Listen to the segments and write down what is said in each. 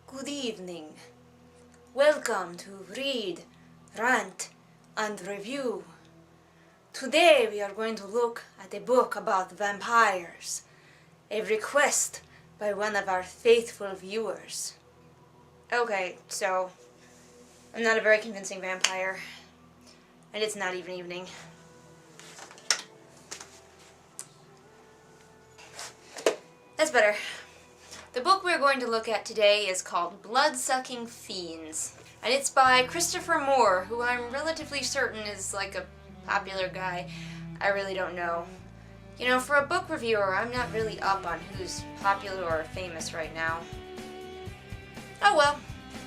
Good evening. Welcome to Read, Rant, and Review. Today we are going to look at a book about vampires, a request by one of our faithful viewers. Okay, so I'm not a very convincing vampire, and it's not even evening. That's better. The book we're going to look at today is called Blood-Sucking Fiends, and it's by Christopher Moore, who I'm relatively certain is like a popular guy. I really don't know. You know, for a book reviewer, I'm not really up on who's popular or famous right now. Oh well.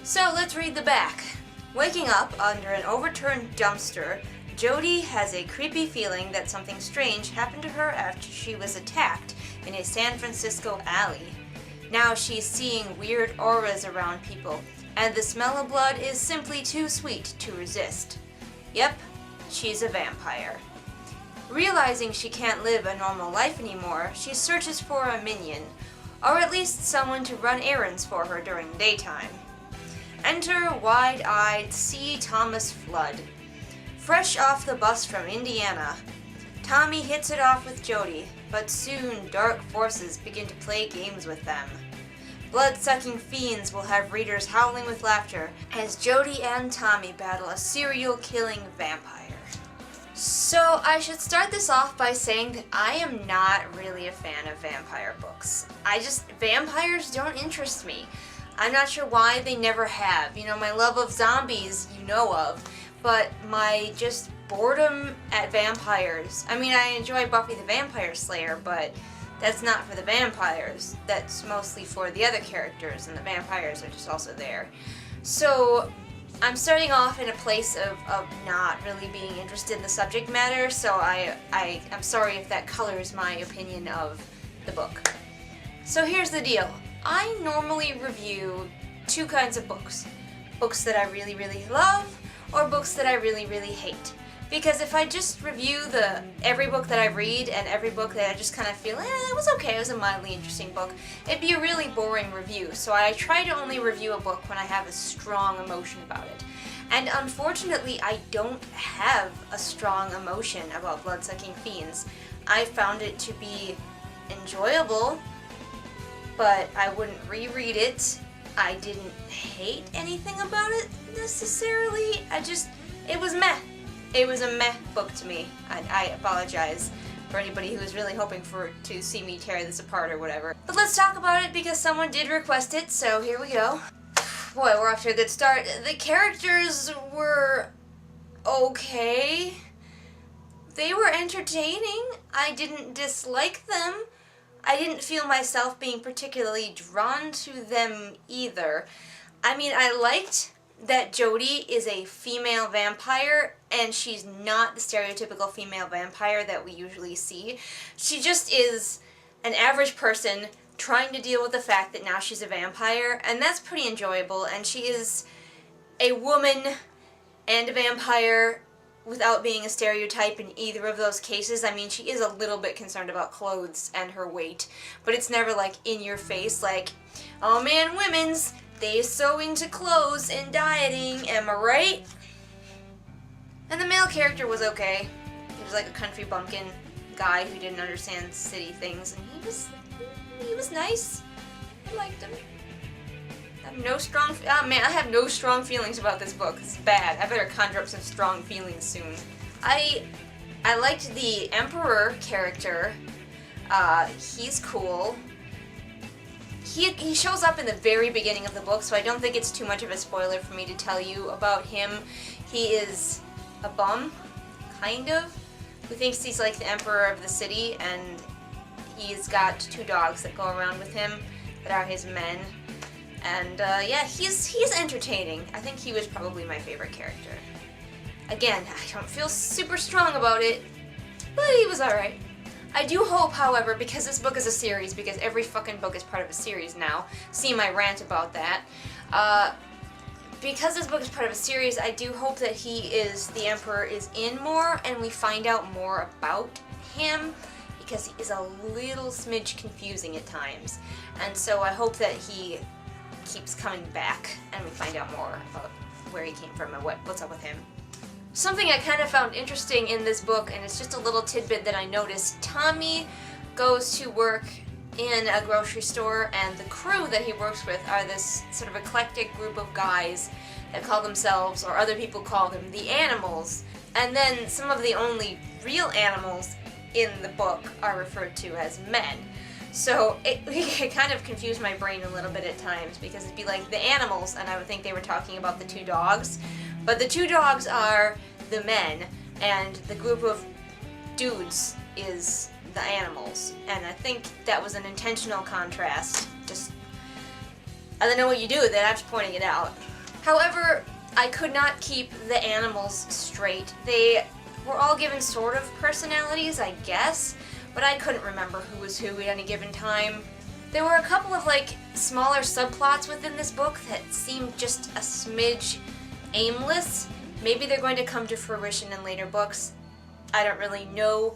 So let's read the back. Waking up under an overturned dumpster, Jody has a creepy feeling that something strange happened to her after she was attacked in a San Francisco alley. Now she's seeing weird auras around people, and the smell of blood is simply too sweet to resist. Yep, she's a vampire. Realizing she can't live a normal life anymore, she searches for a minion, or at least someone to run errands for her during the daytime. Enter wide-eyed C. Thomas Flood. Fresh off the bus from Indiana, Tommy hits it off with Jody, but soon dark forces begin to play games with them. Blood-sucking fiends will have readers howling with laughter as Jody and Tommy battle a serial-killing vampire. So I should start this off by saying that I am not really a fan of vampire books. Vampires don't interest me. I'm not sure why they never have. You know, my love of zombies you know of, but my just boredom at vampires. I mean, I enjoy Buffy the Vampire Slayer, but that's not for the vampires. That's mostly for the other characters, and the vampires are just also there. So I'm starting off in a place of not really being interested in the subject matter, so I'm sorry if that colors my opinion of the book. So here's the deal. I normally review two kinds of books. Books that I really, really love, or books that I really, really hate. Because if I just review every book that I read and every book that I just kind of feel, it was okay, it was a mildly interesting book, it'd be a really boring review. So I try to only review a book when I have a strong emotion about it. And unfortunately, I don't have a strong emotion about Blood-Sucking Fiends. I found it to be enjoyable, but I wouldn't reread it. I didn't hate anything about it necessarily. It was meh. It was a meh book to me. I apologize for anybody who was really hoping to see me tear this apart or whatever. But let's talk about it because someone did request it, so here we go. Boy, we're off to a good start. The characters were okay. They were entertaining. I didn't dislike them. I didn't feel myself being particularly drawn to them either. I mean, I liked that Jody is a female vampire, and she's not the stereotypical female vampire that we usually see. She just is an average person trying to deal with the fact that now she's a vampire, and that's pretty enjoyable, and she is a woman and a vampire without being a stereotype in either of those cases. I mean, she is a little bit concerned about clothes and her weight, but it's never like in your face like, oh man, women's, they so into clothes and dieting, am I right? And the male character was okay. He was like a country bumpkin guy who didn't understand city things, and he was nice. I liked him. I have no strong feelings about this book. It's bad. I better conjure up some strong feelings soon. I liked the Emperor character. He's cool. He shows up in the very beginning of the book, so I don't think it's too much of a spoiler for me to tell you about him. He is a bum, kind of, who thinks he's like the emperor of the city, and he's got two dogs that go around with him that are his men. And yeah, he's entertaining. I think he was probably my favorite character. Again, I don't feel super strong about it, but he was alright. I do hope, however, because this book is a series, because every fucking book is part of a series now, see my rant about that, because this book is part of a series, I do hope that the Emperor is in more, and we find out more about him. He because he is a little smidge confusing at times. And so I hope that he keeps coming back and we find out more about where he came from and what's up with him. Something I kind of found interesting in this book, and it's just a little tidbit that I noticed, Tommy goes to work in a grocery store, and the crew that he works with are this sort of eclectic group of guys that call themselves, or other people call them, the Animals. And then some of the only real animals in the book are referred to as men. So it kind of confused my brain a little bit at times, because it'd be like the Animals, and I would think they were talking about the two dogs. But the two dogs are the men, and the group of dudes is the Animals. And I think that was an intentional contrast. Just, I don't know what you do with it, I'm just pointing it out. However, I could not keep the Animals straight. They were all given sort of personalities, I guess, but I couldn't remember who was who at any given time. There were a couple of smaller subplots within this book that seemed just a smidge aimless. Maybe they're going to come to fruition in later books. I don't really know.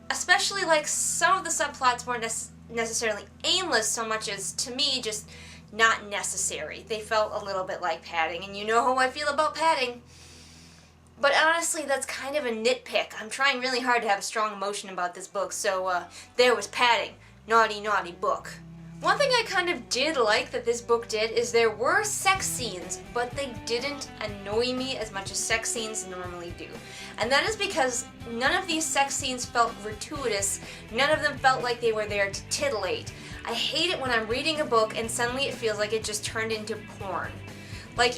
Especially some of the subplots weren't necessarily aimless so much as, to me, just not necessary. They felt a little bit like padding, and you know how I feel about padding. But honestly, that's kind of a nitpick. I'm trying really hard to have a strong emotion about this book, so there was padding. Naughty, naughty book. One thing I kind of did like that this book did is there were sex scenes, but they didn't annoy me as much as sex scenes normally do. And that is because none of these sex scenes felt gratuitous, none of them felt like they were there to titillate. I hate it when I'm reading a book and suddenly it feels like it just turned into porn.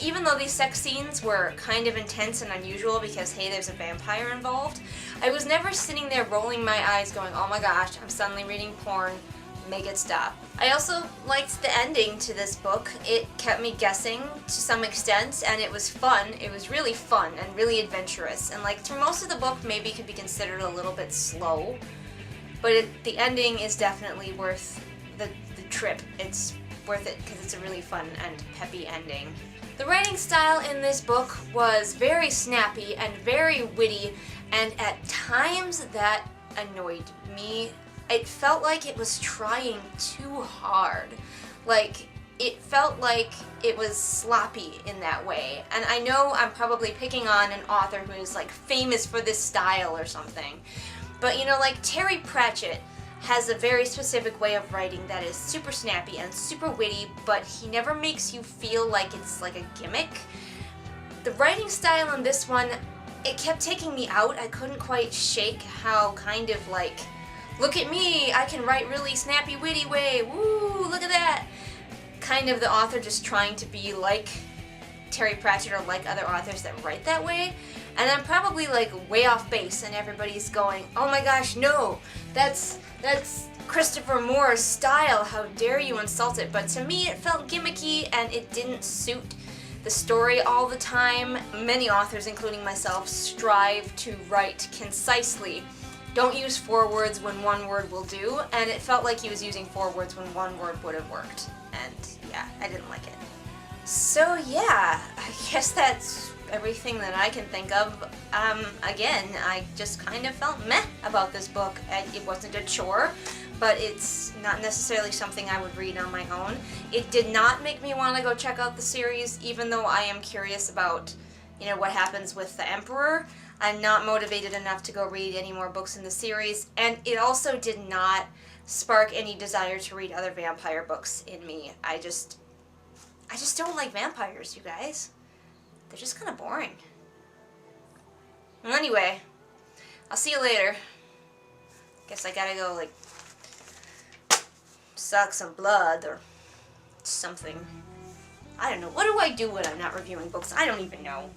Even though these sex scenes were kind of intense and unusual because, hey, there's a vampire involved, I was never sitting there rolling my eyes going, oh my gosh, I'm suddenly reading porn. Make it stop. I also liked the ending to this book. It kept me guessing to some extent, and it was fun. It was really fun and really adventurous. And through most of the book, maybe it could be considered a little bit slow, but the ending is definitely worth the trip. It's worth it because it's a really fun and peppy ending. The writing style in this book was very snappy and very witty, and at times that annoyed me. It felt like it was trying too hard. It felt like it was sloppy in that way. And I know I'm probably picking on an author who is famous for this style or something. But Terry Pratchett has a very specific way of writing that is super snappy and super witty, but he never makes you feel like it's a gimmick. The writing style in this one, it kept taking me out. I couldn't quite shake how kind of look at me, I can write really snappy, witty way, woo, look at that. Kind of the author just trying to be like Terry Pratchett or like other authors that write that way. And I'm probably way off base and everybody's going, oh my gosh, no, that's Christopher Moore's style, how dare you insult it. But to me it felt gimmicky and it didn't suit the story all the time. Many authors, including myself, strive to write concisely. Don't use 4 words when 1 word will do, and it felt like he was using 4 words when 1 word would have worked. And yeah, I didn't like it. So yeah, I guess that's everything that I can think of. Again, I just kind of felt meh about this book. It wasn't a chore, but it's not necessarily something I would read on my own. It did not make me want to go check out the series, even though I am curious about, what happens with the Emperor. I'm not motivated enough to go read any more books in the series, and it also did not spark any desire to read other vampire books in me. I just don't like vampires, you guys. They're just kind of boring. Well, anyway, I'll see you later. Guess I gotta go, suck some blood or something. I don't know. What do I do when I'm not reviewing books? I don't even know.